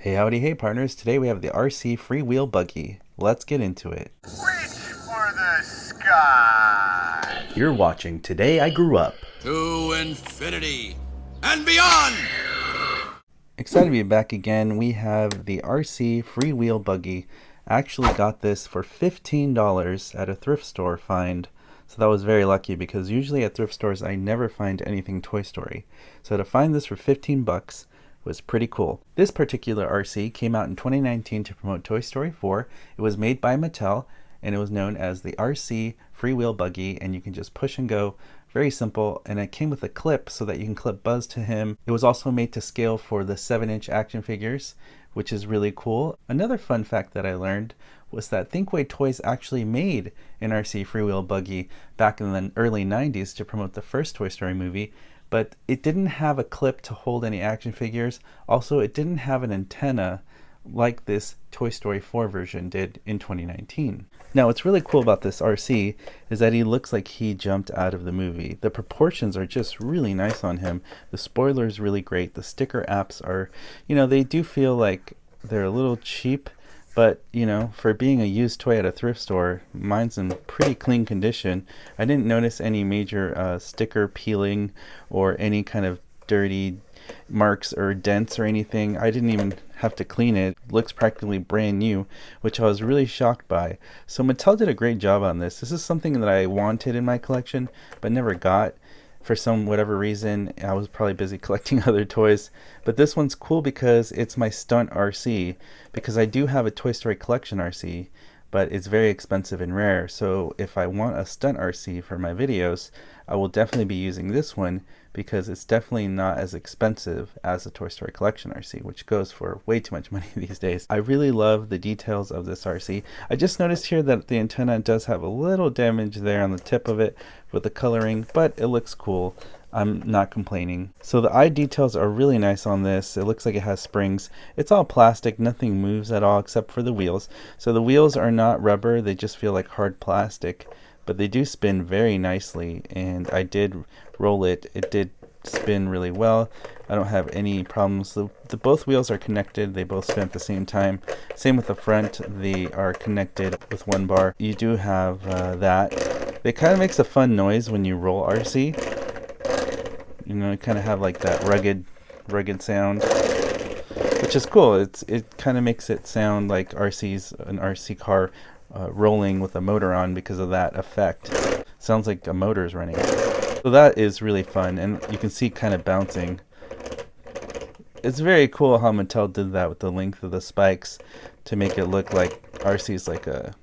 Hey howdy hey partners, today we have the RC freewheel buggy. Let's get into it. Reach for the sky! You're watching Today I Grew Up. To infinity and beyond! Excited to be back again. We have the RC freewheel buggy. I actually got this for $15 at a thrift store find. So that was very lucky because usually at thrift stores I never find anything Toy Story. So to find this for 15 bucks was pretty cool. This particular RC came out in 2019 to promote Toy Story 4. It was made by Mattel and it was known as the RC freewheel buggy, and you can just push and go. Very simple, and it came with a clip so that you can clip Buzz to him. It was also made to scale for the 7-inch action figures, which is really cool. Another fun fact that I learned was that Thinkway Toys actually made an RC freewheel buggy back in the early 90s to promote the first Toy Story movie, but it didn't have a clip to hold any action figures. Also, it didn't have an antenna like this Toy Story 4 version did in 2019. Now, what's really cool about this RC is that he looks like he jumped out of the movie. The proportions are just really nice on him. The spoiler is really great. The sticker apps are, they do feel like they're a little cheap, but, for being a used toy at a thrift store, mine's in pretty clean condition. I didn't notice any major sticker peeling or any kind of dirty marks or dents or anything. I didn't even have to clean it. It looks practically brand new, which I was really shocked by. So Mattel did a great job on this. This is something that I wanted in my collection, but never got. For whatever reason, I was probably busy collecting other toys. But this one's cool because it's my stunt RC, because I do have a Toy Story collection RC, but it's very expensive and rare. So if I want a stunt RC for my videos, I will definitely be using this one because it's definitely not as expensive as a Toy Story collection RC, which goes for way too much money these days. I really love the details of this RC. I just noticed here that the antenna does have a little damage there on the tip of it with the coloring, but it looks cool. I'm not complaining. So the eye details are really nice on this. It looks like it has springs. It's all plastic, nothing moves at all except for the wheels. So the wheels are not rubber, they just feel like hard plastic, but they do spin very nicely, and I did roll it. It did spin really well. I don't have any problems. The both wheels are connected. They both spin at the same time. Same with the front. They are connected with one bar. You do have that. It kind of makes a fun noise when you roll RC. It kind of have like that rugged sound, which is cool. It kind of makes it sound like an RC car rolling with a motor on because of that effect. Sounds like a motor is running. So that is really fun, and you can see kind of bouncing. It's very cool how Mattel did that with the length of the spikes to make it look like RC's like a,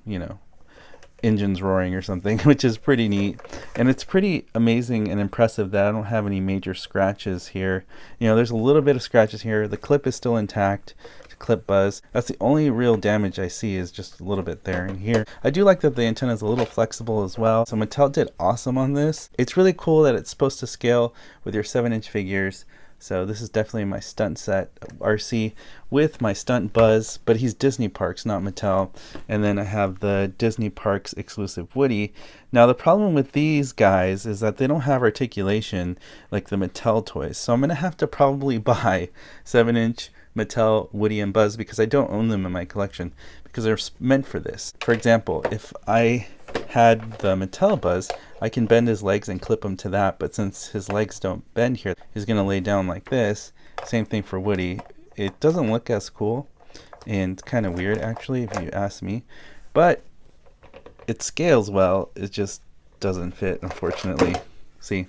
engines roaring or something, which is pretty neat. And it's pretty amazing and impressive that I don't have any major scratches here. There's a little bit of scratches here. The clip is still intact to clip Buzz. That's the only real damage I see, is just a little bit there and here. I do like that the antenna is a little flexible as well. So Mattel did awesome on this. It's really cool that it's supposed to scale with your 7-inch figures. So this is definitely my stunt set RC with my stunt Buzz, but he's Disney Parks, not Mattel. And then I have the Disney Parks exclusive Woody. Now the problem with these guys is that they don't have articulation like the Mattel toys. So I'm going to have to probably buy 7-inch Mattel Woody and Buzz because I don't own them in my collection because they're meant for this. For example, if I had the Mattel Buzz, I can bend his legs and clip him to that, but since his legs don't bend here, he's going to lay down like this. Same thing for Woody. It doesn't look as cool, and kind of weird actually if you ask me, but it scales well. It just doesn't fit, unfortunately. See,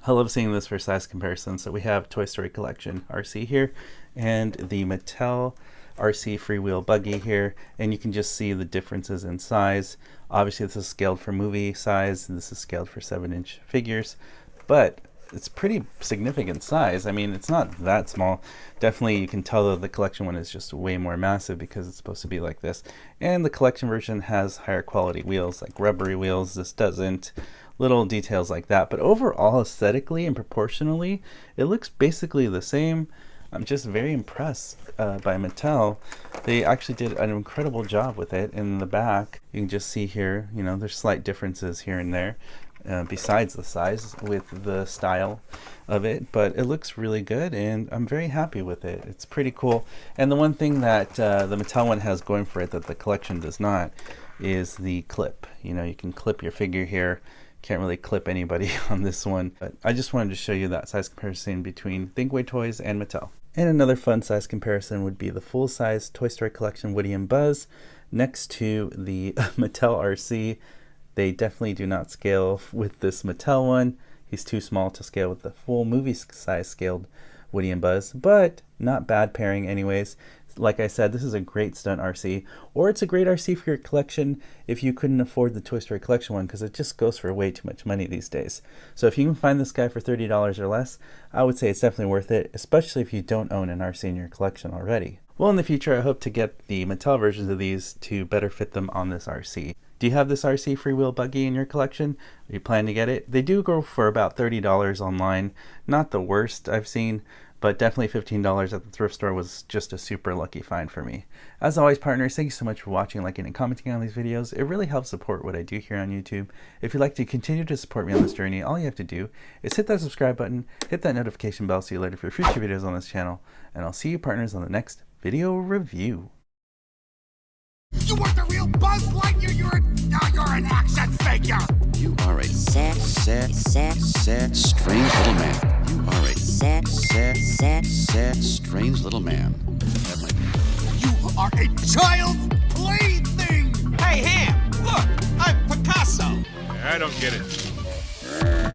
I love seeing this for size comparison. So we have Toy Story collection RC here and the Mattel RC freewheel buggy here, and you can just see the differences in size. Obviously this is scaled for movie size and this is scaled for 7-inch figures, but it's pretty significant size. I mean, it's not that small. Definitely you can tell that the collection one is just way more massive because it's supposed to be like this, and the collection version has higher quality wheels, like rubbery wheels. This doesn't. Little details like that, but overall aesthetically and proportionally it looks basically the same. I'm just very impressed by Mattel. They actually did an incredible job with it. In the back, you can just see here, there's slight differences here and there. besides the size with the style of it, but it looks really good and I'm very happy with it. It's pretty cool. And the one thing that the Mattel one has going for it that the collection does not is the clip. You know, you can clip your figure here. Can't really clip anybody on this one, but I just wanted to show you that size comparison between Thinkway Toys and Mattel. And another fun size comparison would be the full-size Toy Story Collection Woody and Buzz next to the Mattel RC. They definitely do not scale with this Mattel one. He's too small to scale with the full movie size scaled Woody and Buzz, but not bad pairing anyways. Like I said, this is a great stunt RC, or it's a great RC for your collection if you couldn't afford the Toy Story Collection one, because it just goes for way too much money these days. So if you can find this guy for $30 or less, I would say it's definitely worth it, especially if you don't own an RC in your collection already. Well, in the future, I hope to get the Mattel versions of these to better fit them on this RC. Do you have this RC freewheel buggy in your collection? Are you planning to get it? They do go for about $30 online. Not the worst I've seen, but definitely $15 at the thrift store was just a super lucky find for me. As always, partners, thank you so much for watching, liking, and commenting on these videos. It really helps support what I do here on YouTube. If you'd like to continue to support me on this journey, all you have to do is hit that subscribe button, hit that notification bell so you're alerted for future videos on this channel, and I'll see you, partners, on the next video review. You weren't the real Buzz Lightyear. You're an action figure. You are a sad, strange little man. You are a sad, strange little man. You are a child's plaything. Hey, Ham, look, I'm Picasso. I don't get it.